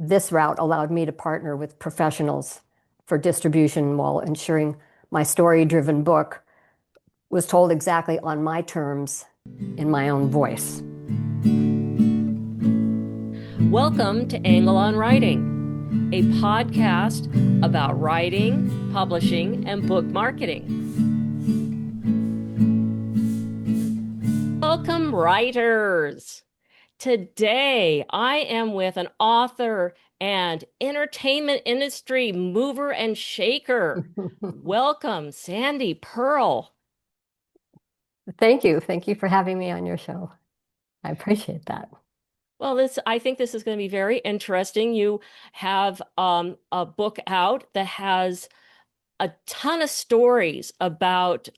this route allowed me to partner with professionals for distribution while ensuring my story-driven book was told exactly on my terms in my own voice. Welcome to Angle on Writing, a podcast about writing, publishing, and book marketing. Welcome, writers. Today, I am with an author and entertainment industry mover and shaker. Welcome, Sandy Pearl. Thank you. Thank you for having me on your show. I appreciate that. Well, I think this is going to be very interesting. You have a book out that has a ton of stories about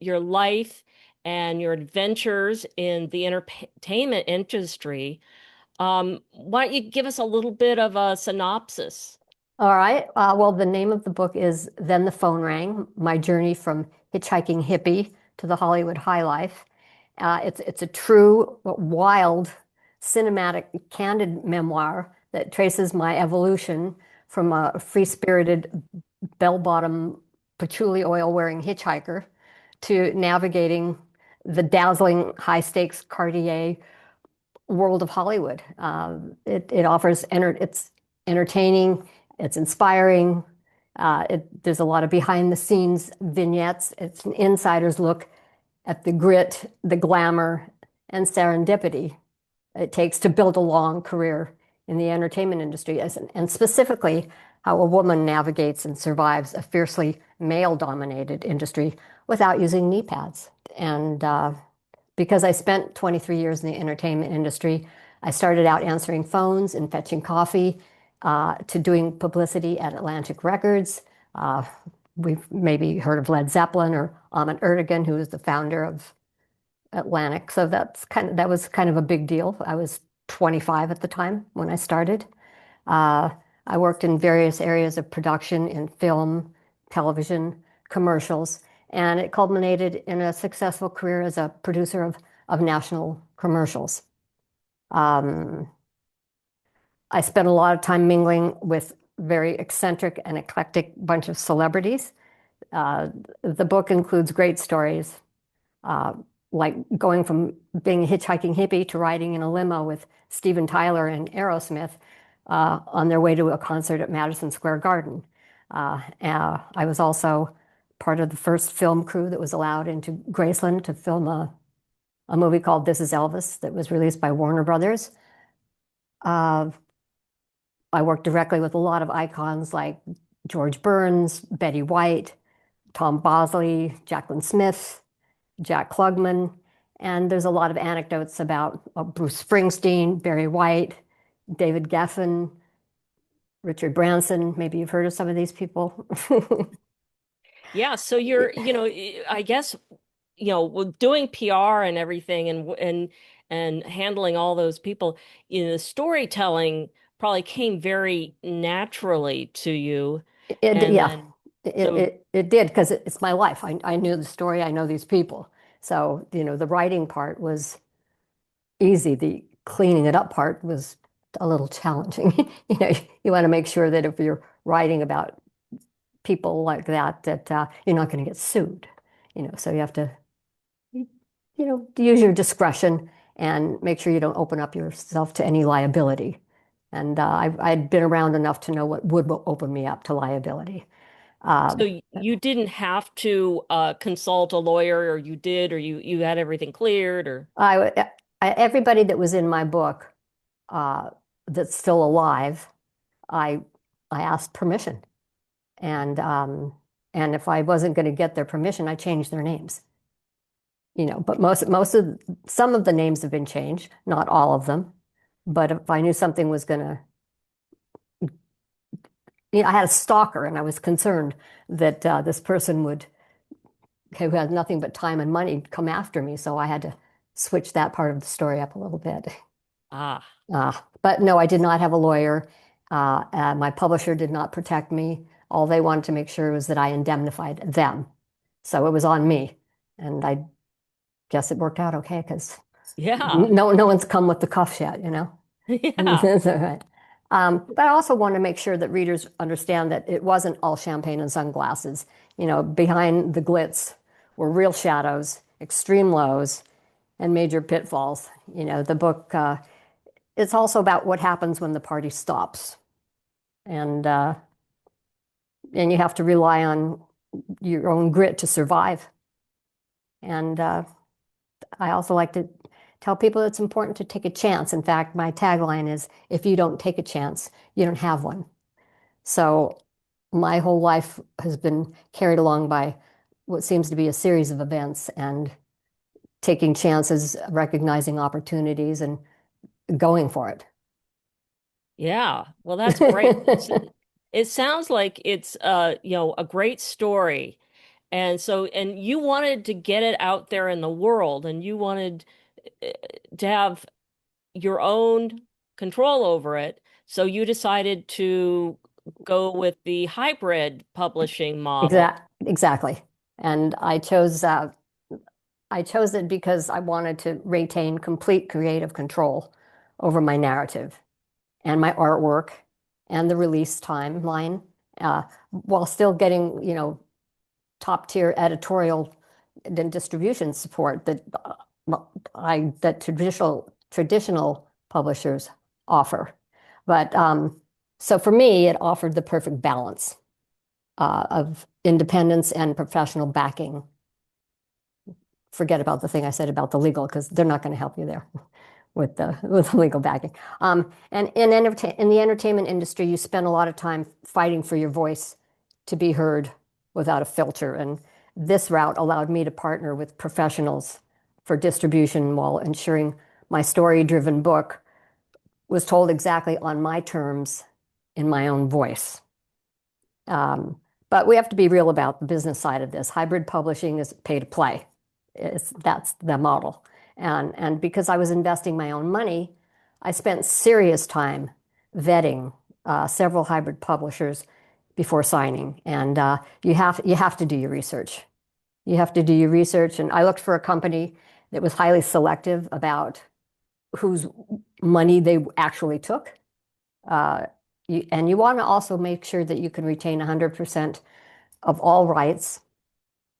your life and your adventures in the entertainment industry. Why don't you give us a little bit of a synopsis? All right. Well, the name of the book is Then the Phone Rang, My Journey from Hitchhiking Hippie to the Hollywood High Life. It's a true, wild, cinematic, candid memoir that traces my evolution from a free-spirited, bell-bottom, patchouli oil-wearing hitchhiker to navigating the dazzling high-stakes Cartier world of Hollywood. It offers, it's entertaining, it's inspiring. There's a lot of behind the scenes vignettes. It's an insider's look at the grit, the glamour, and serendipity it takes to build a long career in the entertainment industry, and specifically how a woman navigates and survives a fiercely male-dominated industry without using knee pads. And because I spent 23 years in the entertainment industry, I started out answering phones and fetching coffee to doing publicity at Atlantic Records. We've maybe heard of Led Zeppelin or Ahmet Ertegun, who is the founder of Atlantic. So that was kind of a big deal. I was 25 at the time when I started. I worked in various areas of production in film, television, commercials, and it culminated in a successful career as a producer of national commercials. I spent a lot of time mingling with very eccentric and eclectic bunch of celebrities. The book includes great stories, like going from being a hitchhiking hippie to riding in a limo with Steven Tyler and Aerosmith on their way to a concert at Madison Square Garden. I was also part of the first film crew that was allowed into Graceland to film a movie called This Is Elvis that was released by Warner Brothers. I worked directly with a lot of icons like George Burns, Betty White, Tom Bosley, Jaclyn Smith, Jack Klugman, and there's a lot of anecdotes about Bruce Springsteen, Barry White, David Geffen, Richard Branson. Maybe you've heard of some of these people. Yeah, so I guess, with doing PR and everything and handling all those people, the storytelling probably came very naturally to you. And Yeah, then it, so it, it did because it's my life. I knew the story. I know these people. So, the writing part was easy. The cleaning it up part was a little challenging. You want to make sure that if you're writing about people like that, you're not going to get sued. So you have to, use your discretion and make sure you don't open up yourself to any liability. And I'd been around enough to know what would open me up to liability. Uh, so you didn't have to consult a lawyer, or you did, or you had everything cleared, or I, Everybody that was in my book uh, that's still alive, I I asked permission, and um, and if I wasn't going to get their permission, I changed their names. But most of some of the names have been changed, not all of them. But if I knew something was going to, I had a stalker, and I was concerned that this person would, who had nothing but time and money, come after me. So I had to switch that part of the story up a little bit. ah. But no, I did not have a lawyer. My publisher did not protect me. All they wanted to make sure was that I indemnified them. So it was on me. And I guess it worked out okay because Yeah. no one's come with the cuffs yet. Yeah. That's all right. But I also want to make sure that readers understand that it wasn't all champagne and sunglasses. Behind the glitz were real shadows, extreme lows, and major pitfalls. The book, it's also about what happens when the party stops. And, uh, and you have to rely on your own grit to survive. And I also like to tell people it's important to take a chance. In fact, my tagline is, if you don't take a chance, you don't have one. So my whole life has been carried along by what seems to be a series of events and taking chances, recognizing opportunities, and going for it. Yeah, well, that's great. It sounds like it's a great story. And so, and you wanted to get it out there in the world, and you wanted uh, to have your own control over it. So you decided to go with the hybrid publishing model. Exactly. And I chose it because I wanted to retain complete creative control over my narrative and my artwork and the release timeline, while still getting, top tier editorial and distribution support that traditional publishers offer. But so for me, it offered the perfect balance of independence and professional backing. Forget about the thing I said about the legal, because they're not going to help you there with the legal backing. And in the entertainment industry, you spend a lot of time fighting for your voice to be heard without a filter. And this route allowed me to partner with professionals for distribution while ensuring my story-driven book was told exactly on my terms in my own voice. Um, but we have to be real about the business side of this. Hybrid publishing is pay to play. That's the model. And because I was investing my own money, I spent serious time vetting several hybrid publishers before signing. And you have to do your research. You have to do your research. And I looked for a company that was highly selective about whose money they actually took. Uh, and you want to also make sure that you can retain 100% of all rights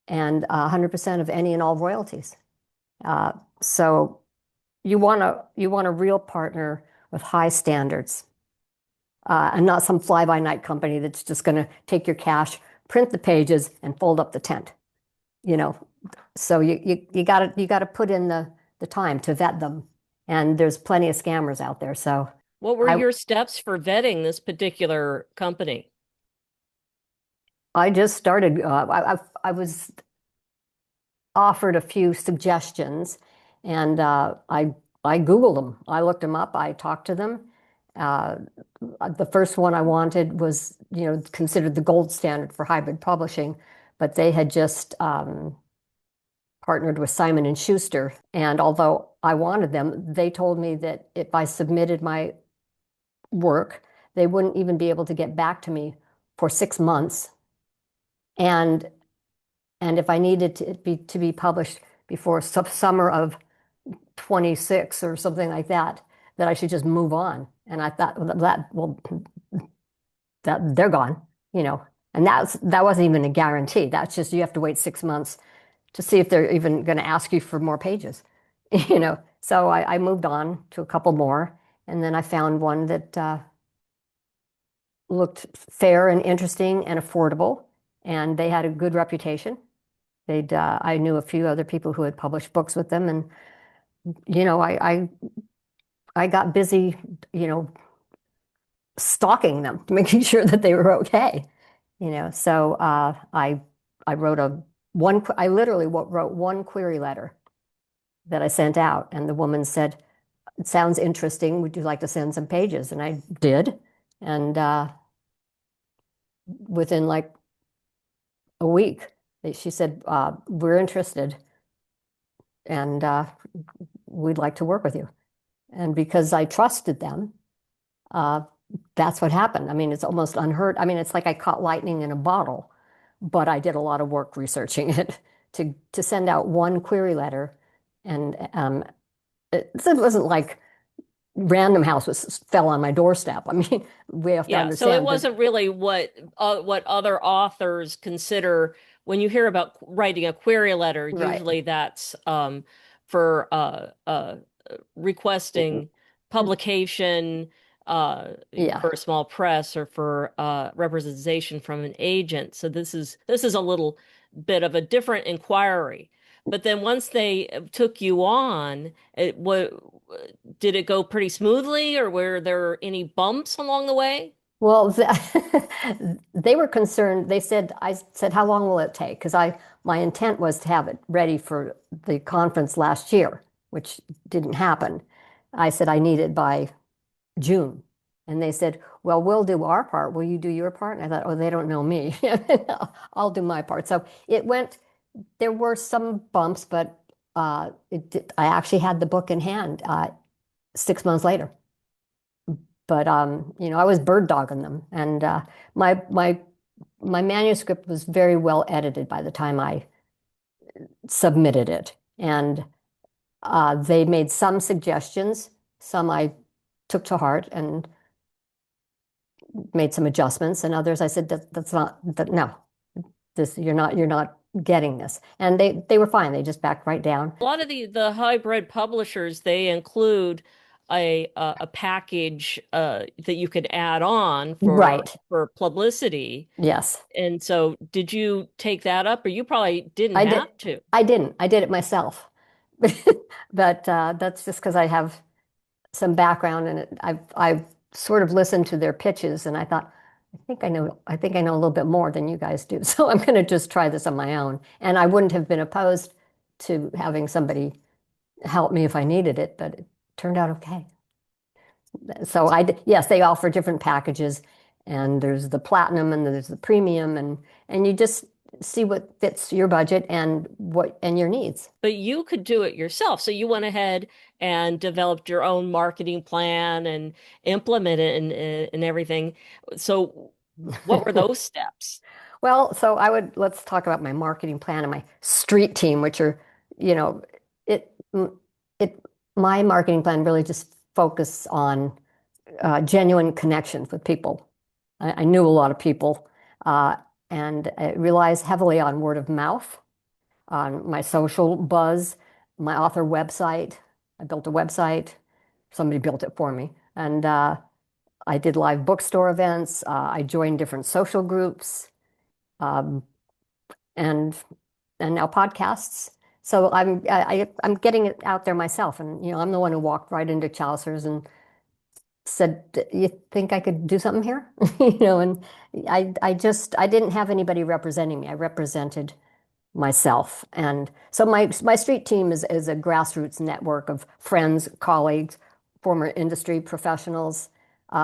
and 100% of any and all royalties. Uh, so you want a real partner with high standards, and not some fly-by-night company that's just going to take your cash, print the pages, and fold up the tent. You know, so you gotta put in the time to vet them, and there's plenty of scammers out there. So What were I your steps for vetting this particular company? I just started. I was offered a few suggestions, and I Googled them. I looked them up. I talked to them. Uh, the first one I wanted was, considered the gold standard for hybrid publishing, but they had just partnered with Simon and Schuster. And although I wanted them, they told me that if I submitted my work, they wouldn't even be able to get back to me for 6 months. And and if I needed to be published before summer of 26 or something like that, that I should just move on. And I thought, well, that they're gone, you know. And that wasn't even a guarantee. That's just, you have to wait 6 months to see if they're even going to ask you for more pages, you know. So I moved on to a couple more, and then I found one that looked fair and interesting and affordable, and they had a good reputation. I knew a few other people who had published books with them, and I got busy, you know, stalking them, making sure that they were okay. So I wrote I literally wrote one query letter that I sent out, and the woman said, "It sounds interesting. Would you like to send some pages?" And I did, and within like a week, she said, "We're interested, and we'd like to work with you." And because I trusted them, uh, that's what happened. I mean, it's almost unheard. I mean, it's like I caught lightning in a bottle, but I did a lot of work researching it to send out one query letter. And it wasn't like, Random House was fell on my doorstep. I mean, we have to Yeah, so it understand that. wasn't really what other authors consider when you hear about writing a query letter. Right. Usually that's for requesting publication Yeah. for a small press or for representation from an agent. So this is a little bit of a different inquiry. But then once they took you on, what did it go pretty smoothly, or were there any bumps along the way? Well, they were concerned. I said, how long will it take? Because my intent was to have it ready for the conference last year, which didn't happen. I said, I need it by June. And they said, well, we'll do our part. Will you do your part? And I thought, oh, they don't know me. I'll do my part. So there were some bumps, but I actually had the book in hand 6 months later. But I was bird dogging them, and my my my manuscript was very well edited by the time I submitted it, and they made some suggestions, some I took to heart and made some adjustments, and others I said that's not that no, this you're not getting this, and they were fine. They just backed right down. A lot of the hybrid publishers, they include a package that you could add on Right. for publicity. Yes. And so did you take that up, or you probably didn't I did. have to? I didn't. I did it myself. But that's just because I have some background in it. I've sort of listened to their pitches, and I thought, I think I know a little bit more than you guys do. So I'm going to just try this on my own. And I wouldn't have been opposed to having somebody help me if I needed it, but it turned out okay. So yes, they offer different packages, and there's the platinum and there's the premium, and you just see what fits your budget and your needs. But you could do it yourself. So you went ahead and developed your own marketing plan and implemented it and everything. So what were those steps? Well, so let's talk about my marketing plan and my street team, which are, you know, it, it, my marketing plan really just focused on genuine connections with people. I knew a lot of people, uh, and it relies heavily on word of mouth, on my social buzz, my author website. I built a website. Somebody built it for me. And I did live bookstore events. I joined different social groups. Um, and and now podcasts. So I'm getting it out there myself, and I'm the one who walked right into Chaucer's and said, "You think I could do something here?" And I didn't have anybody representing me. I represented myself, and so my street team is a grassroots network of friends, colleagues, former industry professionals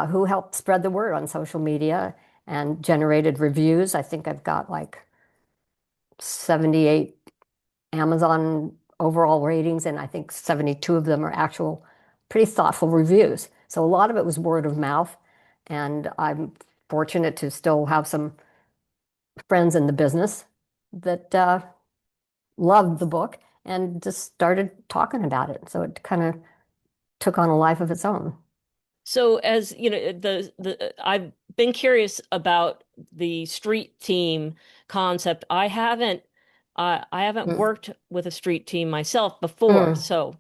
who helped spread the word on social media and generated reviews. I think I've got like 78 Amazon overall ratings, and I think 72 of them are actual pretty thoughtful reviews. So a lot of it was word of mouth, and I'm fortunate to still have some friends in the business that loved the book and just started talking about it. So it kind of took on a life of its own. So as you know, the I've been curious about the street team concept. I haven't Mm. worked with a street team myself before. Mm. So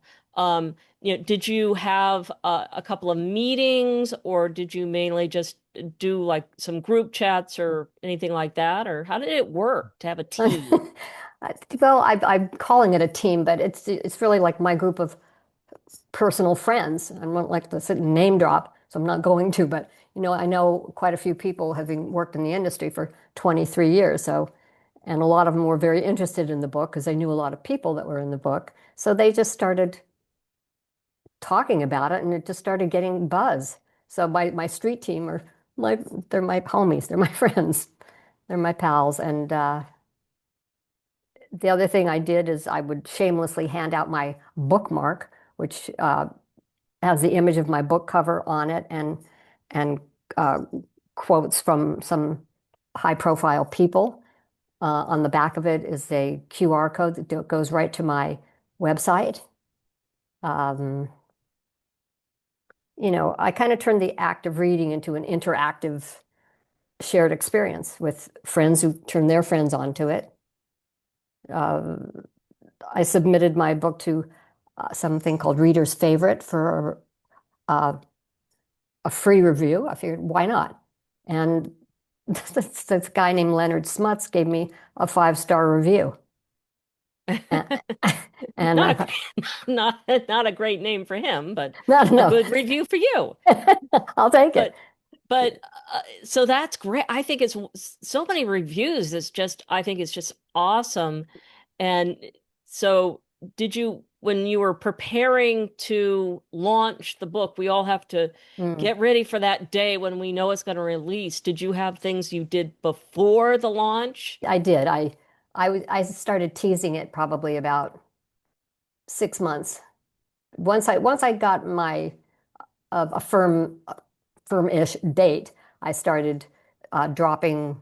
did you have a couple of meetings, or did you mainly just do like some group chats or anything like that? Or how did it work to have a team? Well, I'm calling it a team, but it's really like my group of personal friends. I don't like to sit and name drop, so I'm not going to, but I know quite a few people having worked in the industry for 23 years. So, and a lot of them were very interested in the book because they knew a lot of people that were in the book. So they just started talking about it and it just started getting buzz. So my street team they're my homies, they're my friends, they're my pals. And the other thing I did is I would shamelessly hand out my bookmark, which has the image of my book cover on it and uh, quotes from some high profile people. On the back of it is a QR code that goes right to my website. Um, I kind of turned the act of reading into an interactive shared experience with friends who turned their friends onto it. Uh, I submitted my book to something called Reader's Favorite for uh, a free review. I figured, why not? And this guy named Leonard Smuts gave me a 5-star review. And, and I Not thought, a not a great name for him, but no, a no, good review for you. I'll take it. But but so that's great. I think it's so many reviews. I think it's just awesome. And so did you, when you were preparing to launch the book, we all have to Mm, get ready for that day when we know it's going to release. Did you have things you did before the launch? I did. I started teasing it probably about 6 months. Once I got my a firm-ish date, I started dropping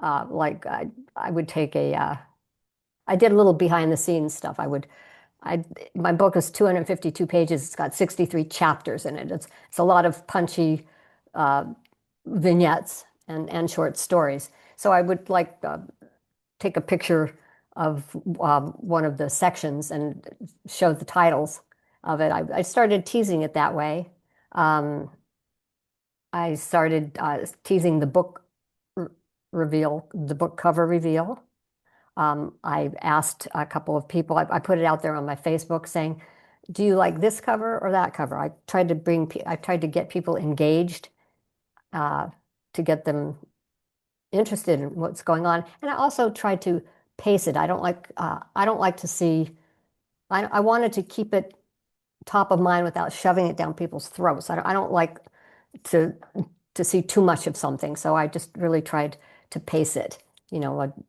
like I would take I did a little behind the scenes stuff. I my book is 252 pages. It's got 63 chapters in it. It's a lot of punchy uh, vignettes and short stories. So I would like take a picture of one of the sections and show the titles of it. I started teasing it that way. Um, I started teasing the book reveal, the book cover reveal. I asked a couple of people, I put it out there on my Facebook saying, do you like this cover or that cover? I tried to get people engaged, uh, to get them interested in what's going on. And I also tried to pace it. I don't like to see, I wanted to keep it top of mind without shoving it down people's throats. I don't like to to see too much of something. So I just really tried to pace it.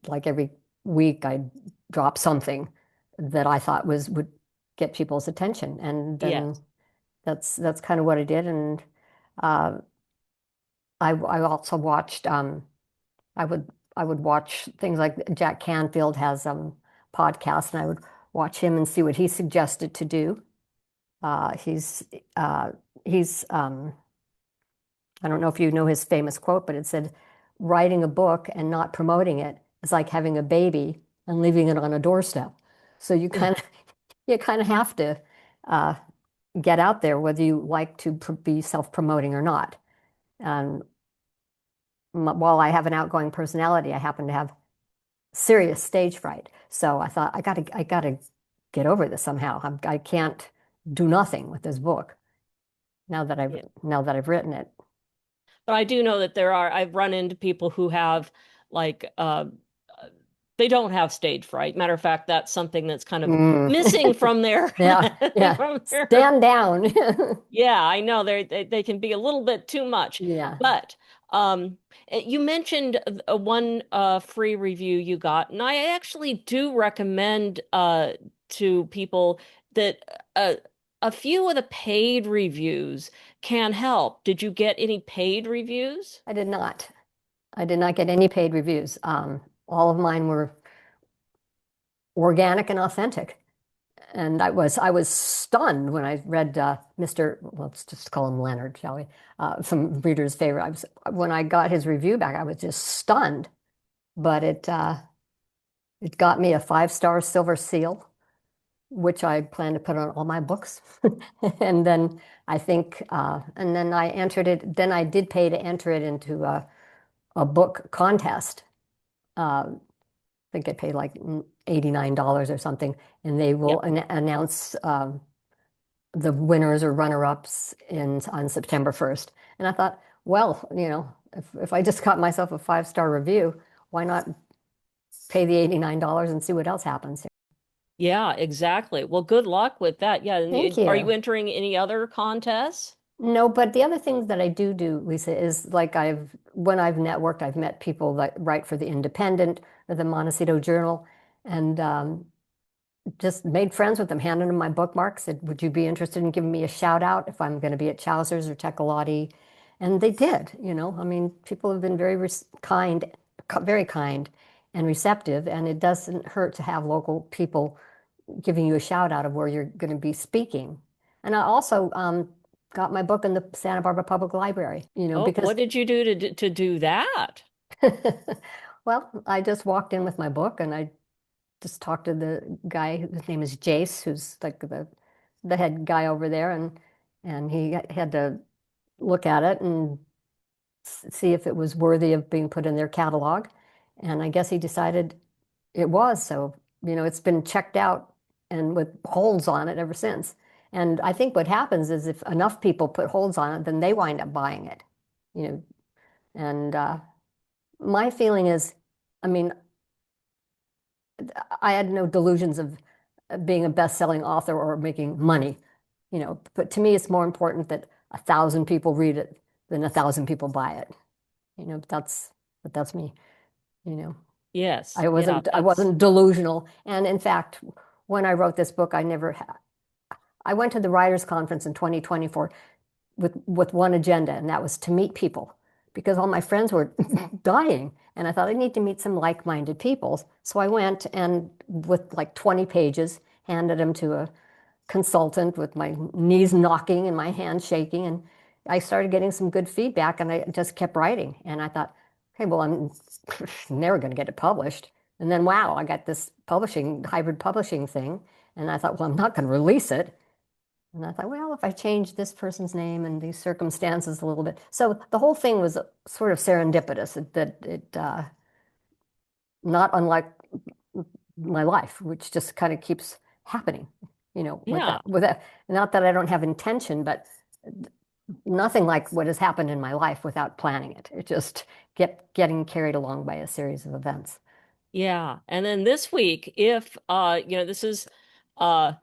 Like every week I'd drop something that I thought would get people's attention. And then Yes. that's kind of what I did. And uh, I also watched I would I would watch things like Jack Canfield has podcasts, and I would watch him and see what he suggested to do. Uh, he's uh, he's I don't know if you know his famous quote, but it said, "Writing a book and not promoting it is like having a baby and leaving it on a doorstep." So you kind of have to uh, get out there, whether you like to be self-promoting or not. And while I have an outgoing personality, I happen to have serious stage fright. So I thought I gotta get over this somehow. I can't do nothing with this book Yeah. now that I've written it. But I do know that I've run into people who have like they don't have stage fright. Matter of fact, that's something that's kind of Mm. missing from their Yeah, yeah. from their Stand down. yeah, I know they can be a little bit too much. Yeah. But you mentioned one free review you got, and I actually do recommend to people that a few of the paid reviews can help. Did you get any paid reviews? I did not. I did not get any paid reviews. All of mine were organic and authentic. And I was stunned when I read Mr. Let's just call him Leonard, shall we? From Reader's Favorite. When I got his review back, I was just stunned. But it got me a 5-star silver seal, which I plan to put on all my books. And then and then I entered it. Then I did pay to enter it into a book contest. I think I paid like $89 or something, and they will Yep. announce the winners or runner-ups in on September 1st. And I thought, well, if I just got myself a 5-star review, why not pay the $89 and see what else happens? Yeah, exactly. Well, good luck with that. Yeah, and Thank are you you. entering any other contests? No, but the other things that I do, Lisa, is like when I've networked, I've met people that write for the Independent or the Montecito Journal, and just made friends with them, handed them my bookmark, said, would you be interested in giving me a shout out if I'm going to be at Chaucer's or Tekalati? And they did, I mean, people have been very kind and receptive, and it doesn't hurt to have local people giving you a shout out of where you're going to be speaking. And I also got my book in the Santa Barbara Public Library, Oh, because what did you do to do that? well, I just walked in with my book and I just talked to the guy. His name is Jace, who's like the head guy over there, and he had to look at it and see if it was worthy of being put in their catalog. And I guess he decided it was. So, it's been checked out and with holds on it ever since. And I think what happens is if enough people put holds on it, then they wind up buying it, you know. And my feeling is, I mean, I had no delusions of being a best-selling author or making money, but to me, it's more important that 1,000 people read it than 1,000 people buy it. But that's me, you know. Yes. I Yeah, wasn't I that's wasn't delusional. And in fact, when I wrote this book, I went to the writers conference in 2024 with one agenda, and that was to meet people because all my friends were dying. And I thought I need to meet some like-minded people. So I went and with like 20 pages, handed them to a consultant with my knees knocking and my hands shaking. And I started getting some good feedback and I just kept writing. And I thought, hey, well, I'm never going to get it published. And then, wow, I got this hybrid publishing thing. And I thought, well, I'm not going to release it. And I thought, well, if I change this person's name and these circumstances a little bit. So the whole thing was sort of serendipitous that not unlike my life, which just kind of keeps happening, yeah. not that I don't have intention, but nothing like what has happened in my life without planning it. It just getting carried along by a series of events. Yeah. And then this week, if this is uh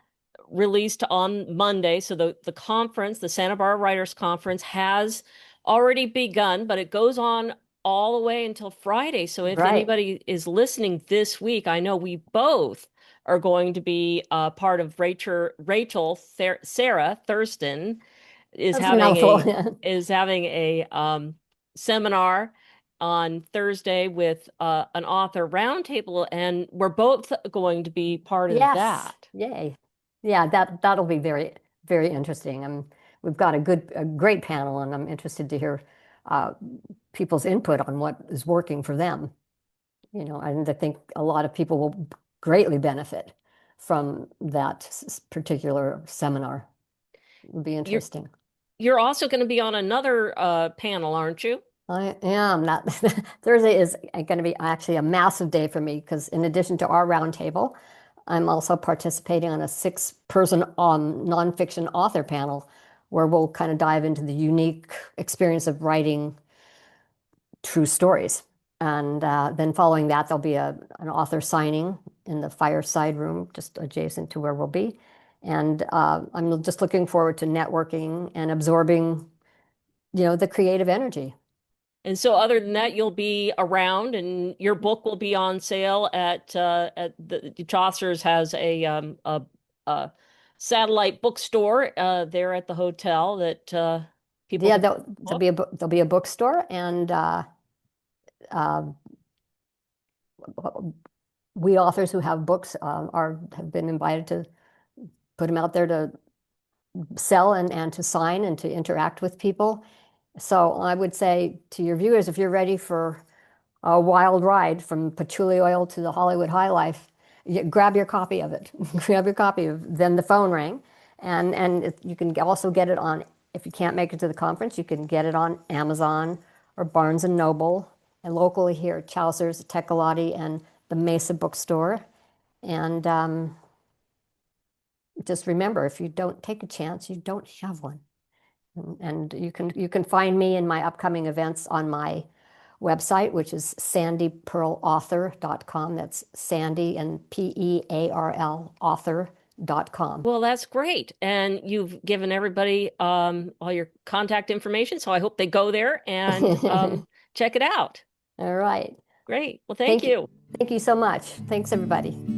released on Monday, so the conference, the Santa Barbara Writers Conference has already begun, but it goes on all the way until Friday. So if Right. anybody is listening this week, I know we both are going to be part of Sarah Thurston That's a mouthful. is having a seminar on Thursday with an author roundtable, and we're both going to be part of Yes. that. Yay. Yeah, that'll be very, very interesting. We've got a great panel, and I'm interested to hear uh, people's input on what is working for them. And I think a lot of people will greatly benefit from that particular seminar. It'll be You're interesting. you're also going to be on another panel, aren't you? I am not. Thursday is going to be actually a massive day for me because in addition to our roundtable, I'm also participating on a six-person nonfiction author panel where we'll kind of dive into the unique experience of writing true stories. And then following that, there'll be an author signing in the fireside room just adjacent to where we'll be. And I'm just looking forward to networking and absorbing, the creative energy. And so, other than that, you'll be around, and your book will be on sale at the Chaucer's has a satellite bookstore there at the hotel that people Yeah, can there'll be a bookstore, and uh, we authors who have books have been invited to put them out there to sell and to sign and to interact with people. So I would say to your viewers, if you're ready for a wild ride from patchouli oil to the Hollywood high life, grab your copy of it. Grab your copy of Then the Phone Rang. And you can also get it on, if you can't make it to the conference, you can get it on Amazon or Barnes and Noble. And locally here, Chaucer's, Tecolotti, and the Mesa Bookstore. And just remember, if you don't take a chance, you don't have one. And you can find me in my upcoming events on my website, which is sandypearlauthor.com. That's Sandy and Pearl author.com. Well, that's great. And you've given everybody all your contact information, so I hope they go there and check it out. All right. Great. Well, thank Thank you. you. Thank you so much. Thanks, everybody.